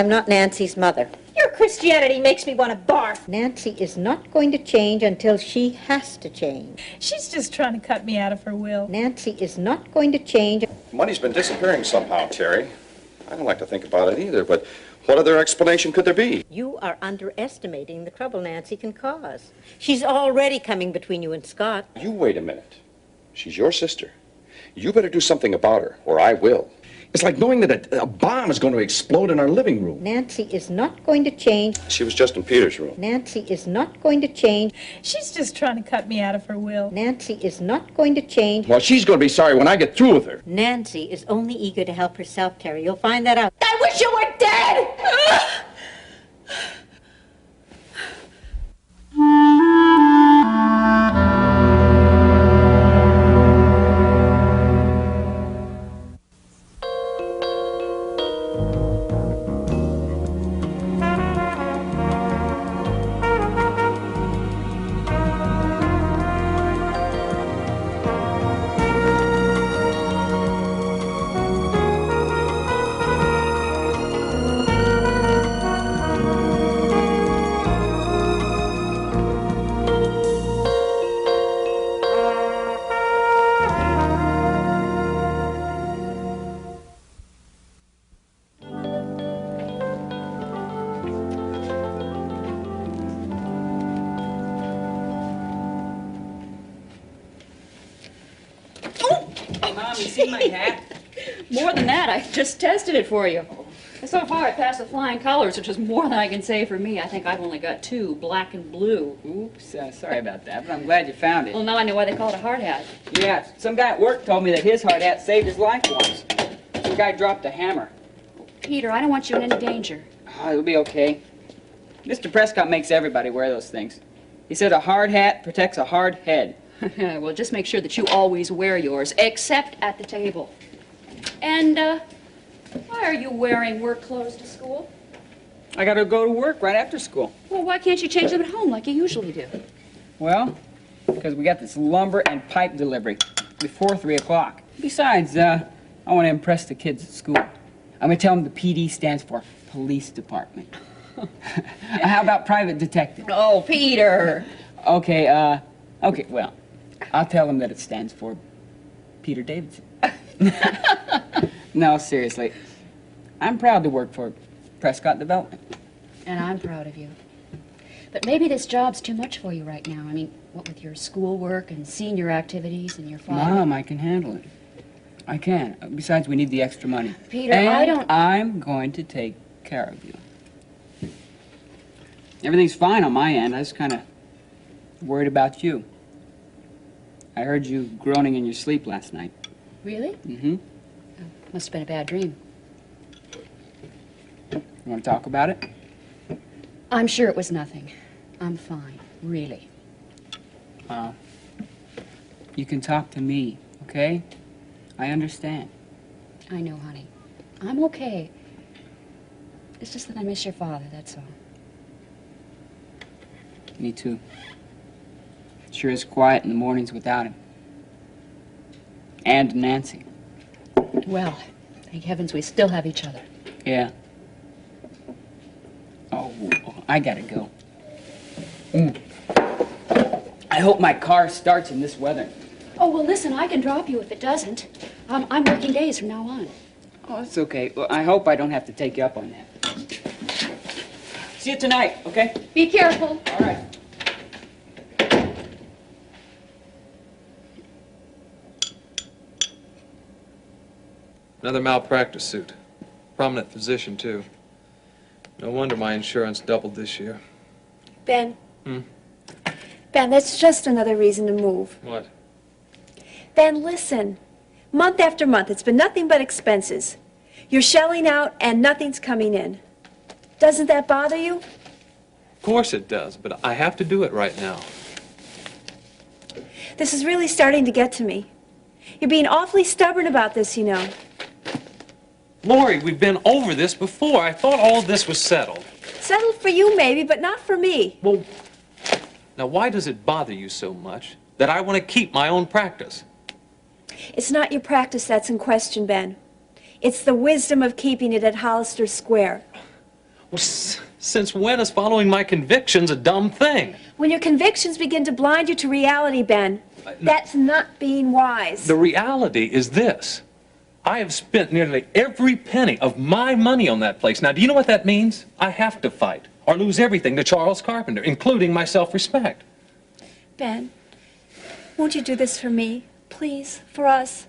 I'm not Nancy's mother. Your Christianity makes me want to barf. Nancy is not going to change until she has to change. She's just trying to cut me out of her will. Nancy is not going to change. Money's been disappearing somehow, Terry. I don't like to think about it either, but what other explanation could there be? You are underestimating the trouble Nancy can cause. She's already coming between you and Scott. You wait a minute. She's your sister. You better do something about her, or I will. It's like knowing that a bomb is going to explode in our living room. Nancy is not going to change. She was just in Peter's room. Nancy is not going to change. She's just trying to cut me out of her will. Nancy is not going to change. Well, she's going to be sorry when I get through with her. Nancy is only eager to help herself, Terry. You'll find that out. I wish you were dead! Mom, you see my hat? More than that, I just tested it for you. So far, I passed the flying colors, which is more than I can say for me. I think I've only got 2, black and blue. Oops, sorry about that, but I'm glad you found it. Well, now I know why they call it a hard hat. Yeah, some guy at work told me that his hard hat saved his life once. Some guy dropped a hammer. Peter, I don't want you in any danger. Oh, it'll be okay. Mr. Prescott makes everybody wear those things. He said a hard hat protects a hard head. Well, just make sure that you always wear yours, except at the table. And, why are you wearing work clothes to school? I gotta go to work right after school. Well, why can't you change them at home like you usually do? Well, because we got this lumber and pipe delivery before 3 o'clock. Besides, I want to impress the kids at school. I'm gonna tell them the PD stands for Police Department. How about private detective? Oh, Peter! Okay, okay, well, I'll tell them that it stands for Peter Davidson. No, seriously. I'm proud to work for Prescott Development. And I'm proud of you. But maybe this job's too much for you right now. I mean, what with your schoolwork and senior activities and your father... Mom, I can handle it. I can. Besides, we need the extra money. Peter, and I don't... I'm going to take care of you. Everything's fine on my end. I was kind of worried about you. I heard you groaning in your sleep last night. Really? Mm-hmm. Oh, must have been a bad dream. You want to talk about it? I'm sure it was nothing. I'm fine, really. You can talk to me, okay? I understand. I know, honey. I'm okay. It's just that I miss your father, that's all. Me too. Sure is quiet in the mornings without him. And Nancy. Well, thank heavens we still have each other. Yeah. Oh, I gotta go. I hope my car starts in this weather. Oh, well, listen, I can drop you if it doesn't. I'm working days from now on. Oh, that's okay. Well, I hope I don't have to take you up on that. See you tonight, okay? Be careful. All right. Another malpractice suit. Prominent physician, too. No wonder my insurance doubled this year. Ben. Ben, that's just another reason to move. What? Ben, listen. Month after month, it's been nothing but expenses. You're shelling out and nothing's coming in. Doesn't that bother you? Of course it does, but I have to do it right now. This is really starting to get to me. You're being awfully stubborn about this, you know. Lori, we've been over this before. I thought all of this was settled. Settled for you, maybe, but not for me. Well, now why does it bother you so much that I want to keep my own practice? It's not your practice that's in question, Ben. It's the wisdom of keeping it at Hollister Square. Since when is following my convictions a dumb thing? When your convictions begin to blind you to reality, Ben, that's not being wise. The reality is this. I have spent nearly every penny of my money on that place. Now, do you know what that means? I have to fight or lose everything to Charles Carpenter, including my self-respect. Ben, won't you do this for me? Please, for us.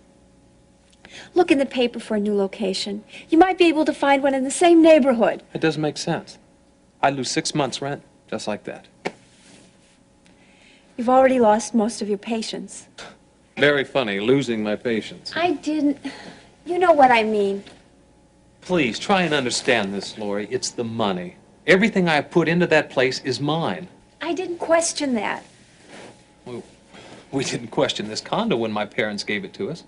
Look in the paper for a new location. You might be able to find one in the same neighborhood. It doesn't make sense. I'd lose 6 months' rent, just like that. You've already lost most of your patience. Very funny, losing my patience. I didn't. You know what I mean. Please, try and understand this, Lori. It's the money. Everything I put into that place is mine. I didn't question that. We didn't question this condo when my parents gave it to us.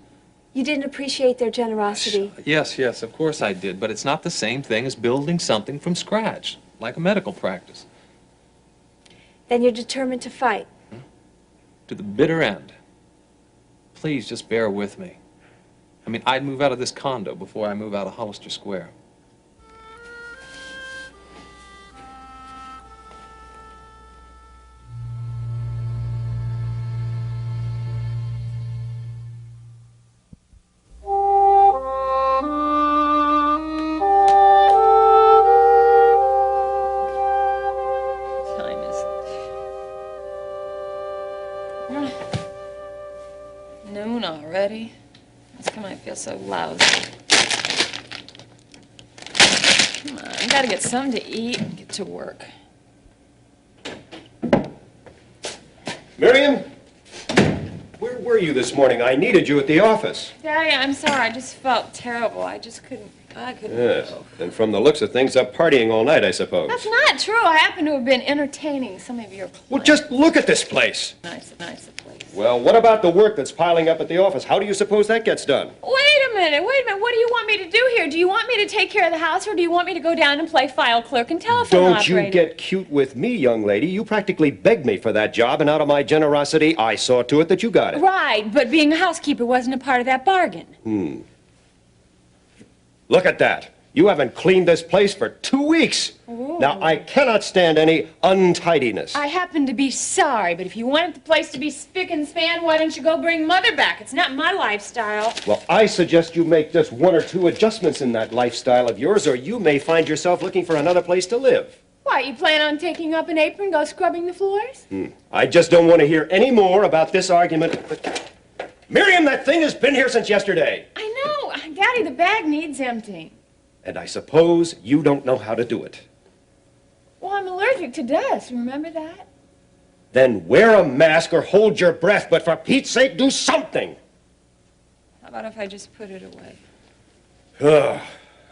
You didn't appreciate their generosity. Yes, of course I did, but it's not the same thing as building something from scratch, like a medical practice. Then you're determined to fight. To the bitter end. Please just bear with me. I mean, I'd move out of this condo before I move out of Hollister Square. Time is noon already. How come I feel so lousy? Come on, I gotta get something to eat and get to work. Miriam? Where were you this morning? I needed you at the office. Daddy, I'm sorry. I just felt terrible. I couldn't Yes. go. And from the looks of things, up partying all night, I suppose. That's not true. I happen to have been entertaining some of your clients. Well, just look at this place. Nice place. Well, what about the work that's piling up at the office? How do you suppose that gets done? Wait a minute. What do you want me to do here? Do you want me to take care of the house, or do you want me to go down and play file clerk and telephone Don't operator? you get cute with me, young lady. You practically begged me for that job, and out of my generosity, I saw to it that you got it. Right, but being a housekeeper wasn't a part of that bargain. Look at that. You haven't cleaned this place for 2 weeks. Ooh. Now, I cannot stand any untidiness. I happen to be sorry, but if you wanted the place to be spick and span, why don't you go bring Mother back? It's not my lifestyle. Well, I suggest you make just 1 or 2 adjustments in that lifestyle of yours, or you may find yourself looking for another place to live. Why, you plan on taking up an apron and go scrubbing the floors? I just don't want to hear any more about this argument. Miriam, that thing has been here since yesterday. I know. Daddy, the bag needs emptying. And I suppose you don't know how to do it. Well, I'm allergic to dust. Remember that? Then wear a mask or hold your breath, but for Pete's sake, do something. How about if I just put it away? Ugh,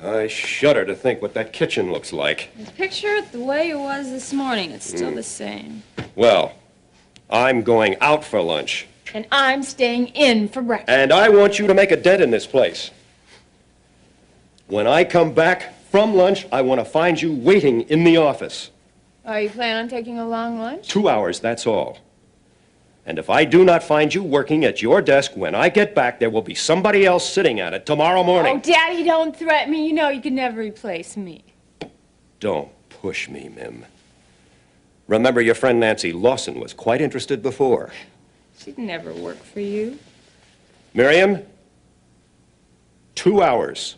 I shudder to think what that kitchen looks like. Picture it the way it was this morning. It's still the same. Well, I'm going out for lunch. And I'm staying in for breakfast. And I want you to make a dent in this place. When I come back from lunch, I want to find you waiting in the office. Are you planning on taking a long lunch? 2 hours, that's all. And if I do not find you working at your desk when I get back, there will be somebody else sitting at it tomorrow morning. Oh, Daddy, don't threaten me. You know you can never replace me. Don't push me, Mim. Remember, your friend Nancy Lawson was quite interested before. She'd never work for you. Miriam, 2 hours.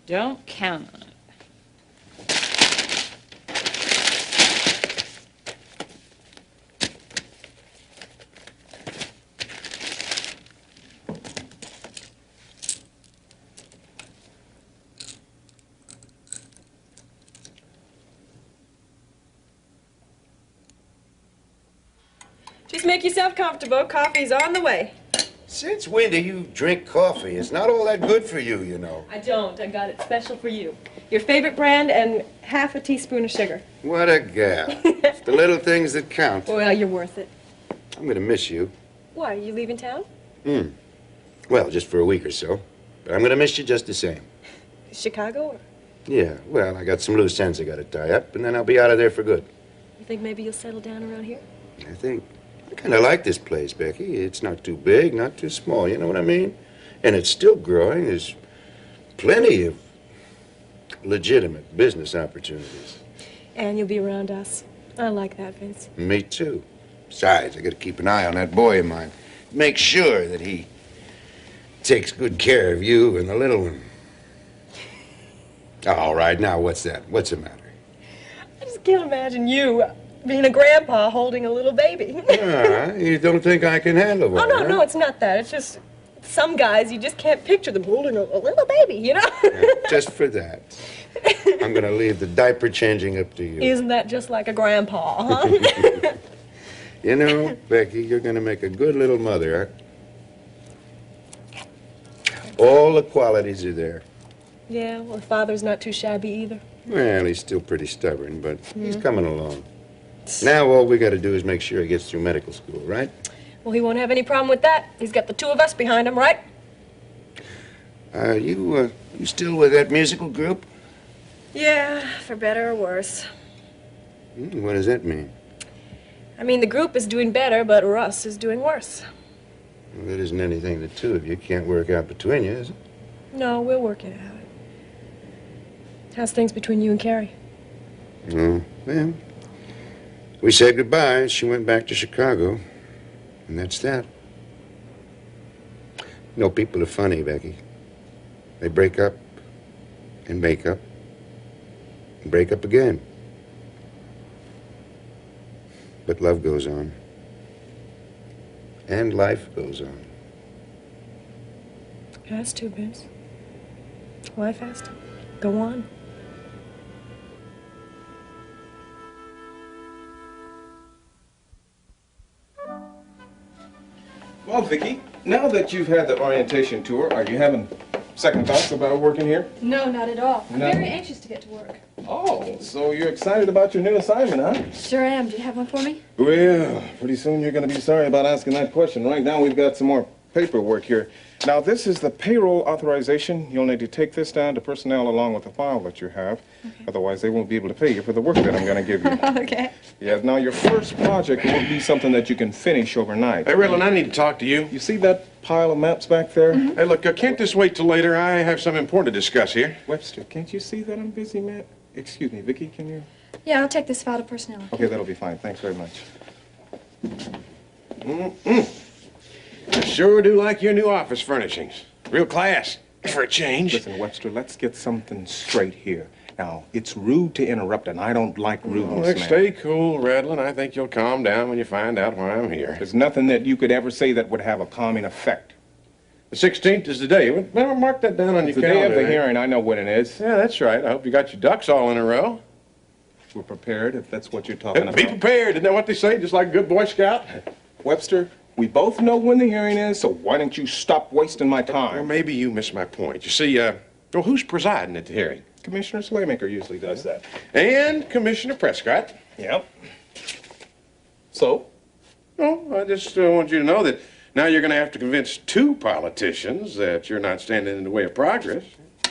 Don't count on it. Just make yourself comfortable. Coffee's on the way. Since when do you drink coffee? It's not all that good for you, you know. I don't. I got it special for you. Your favorite brand and half a teaspoon of sugar. What a gal. It's the little things that count. Well, you're worth it. I'm gonna miss you. Why, are you leaving town? Well, just for a week or so. But I'm gonna miss you just the same. Chicago? Or Yeah, well, I got some loose ends I gotta tie up, and then I'll be out of there for good. you think maybe you'll settle down around here? I think. I kind of like this place, Becky. It's not too big, not too small, you know what I mean? And it's still growing. There's plenty of legitimate business opportunities. And you'll be around us. I like that, Vince. Me too. Besides, I got to keep an eye on that boy of mine. Make sure that he takes good care of you and the little one. All right, now what's that? What's the matter? I just can't imagine you being a grandpa holding a little baby. You don't think I can handle one? Oh, no, it's not that. It's just some guys, you just can't picture them holding a little baby, you know? Yeah, just for that. I'm going to leave the diaper changing up to you. Isn't that just like a grandpa, huh? You know, Becky, you're going to make a good little mother, huh? All the qualities are there. Yeah, well, father's not too shabby either. Well, he's still pretty stubborn, but he's coming along. Now all we got to do is make sure he gets through medical school, right? Well, he won't have any problem with that. He's got the two of us behind him, right? You still with that musical group? Yeah, for better or worse. What does that mean? I mean, the group is doing better, but Russ is doing worse. Well, that isn't anything the two of you can't work out between you, is it? No, we'll work it out. How's things between you and Carrie? Oh, well, we said goodbye. She went back to Chicago, and that's that. You know, people are funny, Becky. They break up and make up and break up again. But love goes on. And life goes on. It has to, Vince. Life has to. Go on. Well, Vicki, now that you've had the orientation tour, are you having second thoughts about working here? No, not at all. I'm No. very anxious to get to work. Oh, so you're excited about your new assignment, huh? Sure am. Do you have one for me? Well, pretty soon you're going to be sorry about asking that question. Right now we've got some more paperwork here. Now, this is the payroll authorization. You'll need to take this down to personnel along with the file that you have. Okay. Otherwise, they won't be able to pay you for the work that I'm going to give you. Okay. Yeah, now your first project will be something that you can finish overnight. Hey, Riddlin, I need to talk to you. You see that pile of maps back there? Mm-hmm. Hey, look, can't this wait till later? I have something important to discuss here. Webster, can't you see that I'm busy, man? Excuse me, Vicki, can you? Yeah, I'll take this file to personnel. Okay, that'll be fine. Thanks very much. I sure do like your new office furnishings. Real class, for a change. Listen, Webster, let's get something straight here. Now, it's rude to interrupt, and I don't like rudeness, Look, man. stay cool, Redlin. I think you'll calm down when you find out why I'm here. There's nothing that you could ever say that would have a calming effect. The 16th is the day. Well, mark that down on your The calendar. day of the eh? hearing, I know when it is. Yeah, that's right. I hope you got your ducks all in a row. We're prepared, if that's what you're talking about. Be prepared. Isn't that what they say? Just like a good Boy Scout? Webster, we both know when the hearing is, so why don't you stop wasting my Or time? maybe you missed my point. You see, well, who's presiding at the hearing? Commissioner Slaymaker usually does that. And Commissioner Prescott. Yep. So? Well, I just want you to know that now you're going to have to convince two politicians that you're not standing in the way of progress.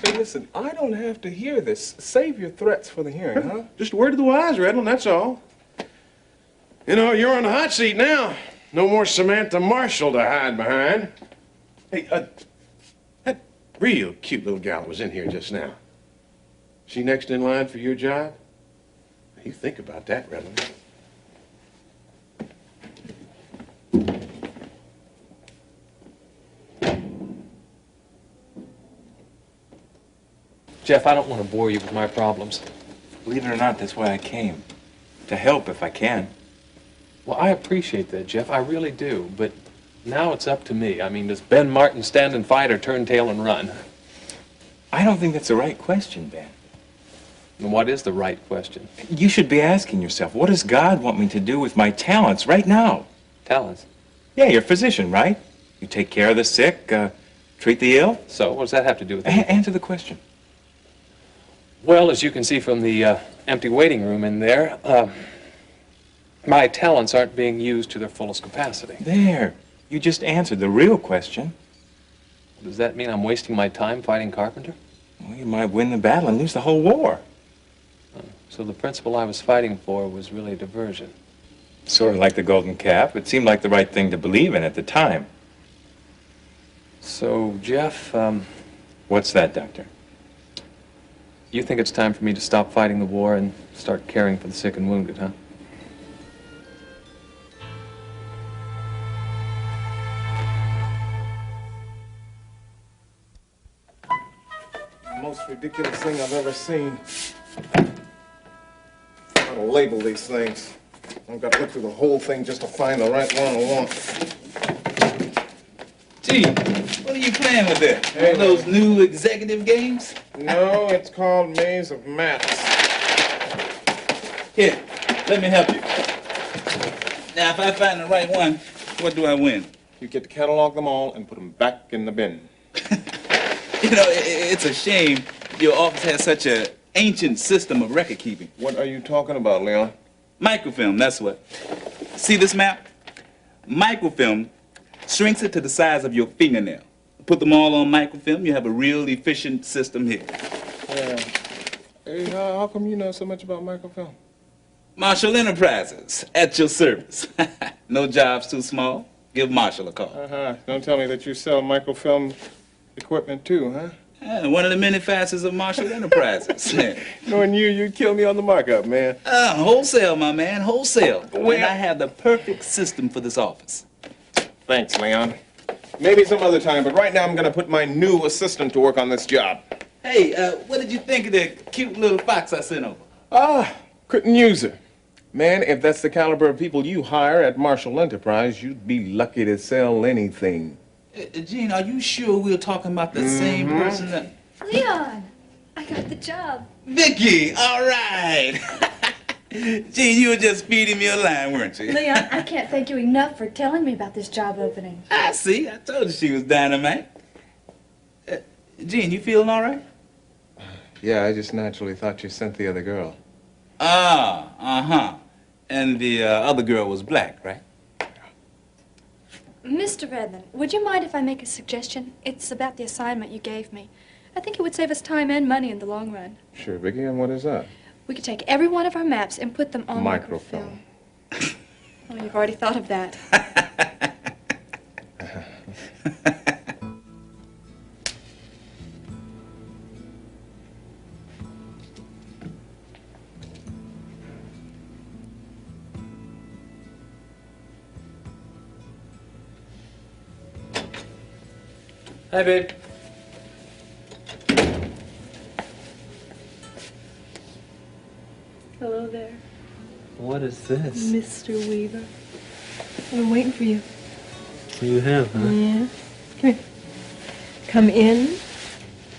Hey, listen, I don't have to hear this. Save your threats for the hearing, huh? Just a word to the wise, Redlin, that's all. You know, you're on the hot seat now. No more Samantha Marshall to hide behind. Hey, that real cute little gal was in here just now. She next in line for your job? You think about that, Redlin. Jeff, I don't want to bore you with my problems. Believe it or not, that's why I came. To help if I can. Well, I appreciate that, Jeff. I really do. But now it's up to me. I mean, does Ben Martin stand and fight or turn tail and run? I don't think that's the right question, Ben. And what is the right question? You should be asking yourself, what does God want me to do with my talents right now? Talents? Yeah, you're a physician, right? You take care of the sick, treat the ill. So, what does that have to do with it? Answer the question. Well, as you can see from the empty waiting room in there, my talents aren't being used to their fullest capacity. There. You just answered the real question. Does that mean I'm wasting my time fighting Carpenter? Well, you might win the battle and lose the whole war. So the principle I was fighting for was really a diversion. Sort of like the golden calf. It seemed like the right thing to believe in at the time. So, Jeff, what's that, Doctor? You think it's time for me to stop fighting the war and start caring for the sick and wounded, huh? The most ridiculous thing I've ever seen. How to label these things. I've got to look through the whole thing just to find the right one I want. Gee, what are you playing with there? One of those new executive games? No, it's called Maze of Maps. Here, let me help you. Now, if I find the right one, what do I win? You get to catalog them all and put them back in the bin. You know, it's a shame your office has such an ancient system of record keeping. What are you talking about, Leon? Microfilm, that's what. See this map? Microfilm shrinks it to the size of your fingernail. Put them all on microfilm, you have a real efficient system here. Yeah. Hey, how come you know so much about microfilm? Marshall Enterprises, at your service. No job's too small. Give Marshall a call. Don't tell me that you sell microfilm equipment too, huh? Yeah, one of the many facets of Marshall Enterprises. Knowing you'd kill me on the markup, man. Wholesale, my man, wholesale. And I have the perfect system for this office. Thanks, Leon. Maybe some other time, but right now I'm gonna put my new assistant to work on this job. Hey, what did you think of the cute little fox I sent over? Couldn't use her. Man, if that's the caliber of people you hire at Marshall Enterprise, you'd be lucky to sell anything. Gene, are you sure we're talking about the same person that... Leon, I got the job. Vicky, all right. Gene, you were just feeding me a line, weren't you? Leon, I can't thank you enough for telling me about this job opening. I see. I told you she was dynamite. Gene, you feeling all right? Yeah, I just naturally thought you sent the other girl. And the other girl was black, right? Mr. Redmond, would you mind if I make a suggestion? It's about the assignment you gave me. I think it would save us time and money in the long run. Sure, Vicky, and what is that? We could take every one of our maps and put them on microfilm. Oh, you've already thought of that. Hi, babe. Hello there, What is this? Mr. Weaver. I've been waiting for you. You have, huh? Yeah. Come here. Come in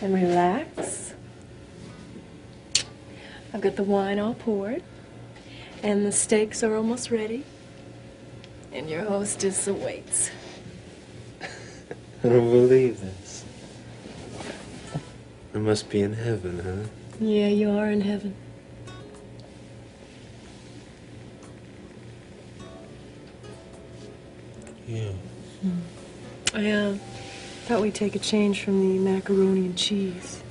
and relax. I've got the wine all poured, and the steaks are almost ready, and your hostess awaits. I don't believe this. I must be in heaven, huh? Yeah, you are in heaven. Yeah. I thought we'd take a change from the macaroni and cheese.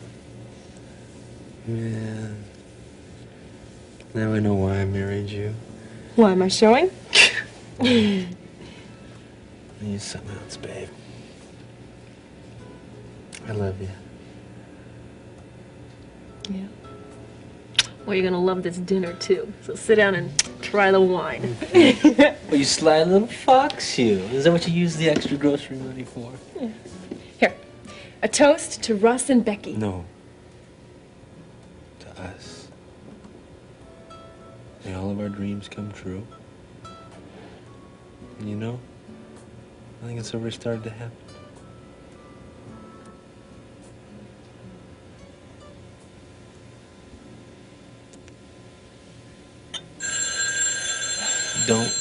Man. Now I know why I married you. Why, am I showing? I need something else, babe. I love you. Yeah. Well, you're gonna love this dinner, too. So sit down and try the wine. Oh, you sly little fox, you. Is that what you use the extra grocery money for? Yeah. Here, a toast to Russ and Becky. No. To us. May all of our dreams come true. And you know, I think it's already started to happen. Don't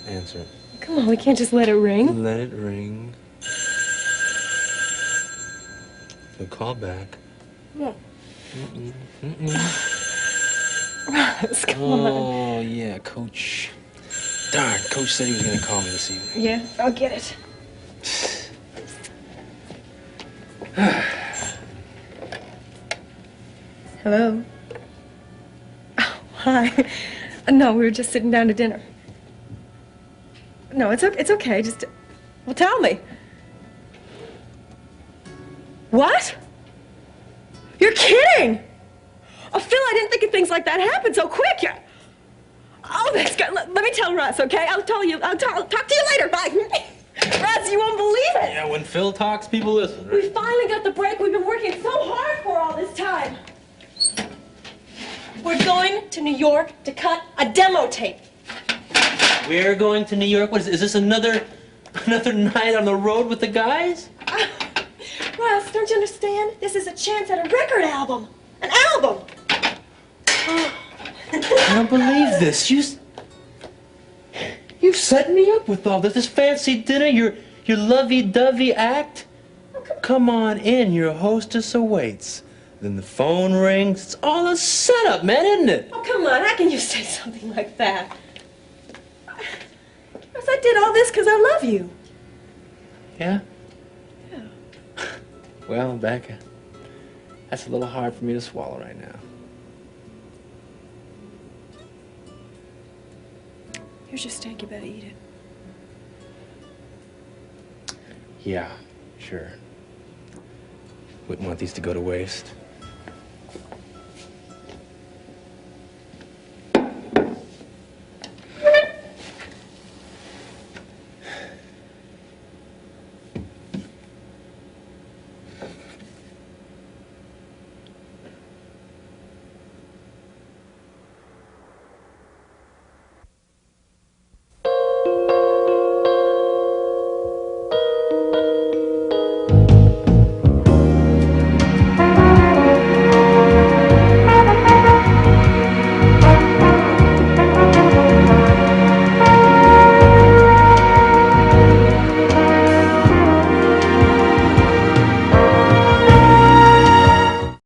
answer it. Come on, we can't just let it ring. Let it ring. So call back. Yeah. Mm-mm. Russ, come on. Oh, yeah, Coach. Darn, Coach said he was going to call me this evening. Yeah, I'll get it. Hello? Oh, hi. No, we were just sitting down to dinner. No, it's okay. Just, well, tell me. What? You're kidding! Oh, Phil, I didn't think of things like that happen so quick. Oh, that's good. Let me tell Russ, okay? I'll talk to you later. Bye. Russ, you won't believe it. Yeah, when Phil talks, people listen. Right? We finally got the break we've been working so hard for all this time. We're going to New York to cut a demo tape. We're going to New York. What is this another night on the road with the guys? Russ, don't you understand? This is a chance at a record album. An album. I don't believe this. You've set me up with all this. This fancy dinner, your lovey-dovey act. Come on in. Your hostess awaits. Then the phone rings. It's all a setup, man, isn't it? Oh, come on. How can you say something like that? Russ, I did all this because I love you. Yeah? Yeah. Well, Becca, that's a little hard for me to swallow right now. Here's your steak. You better eat it. Yeah, sure. Wouldn't want these to go to waste.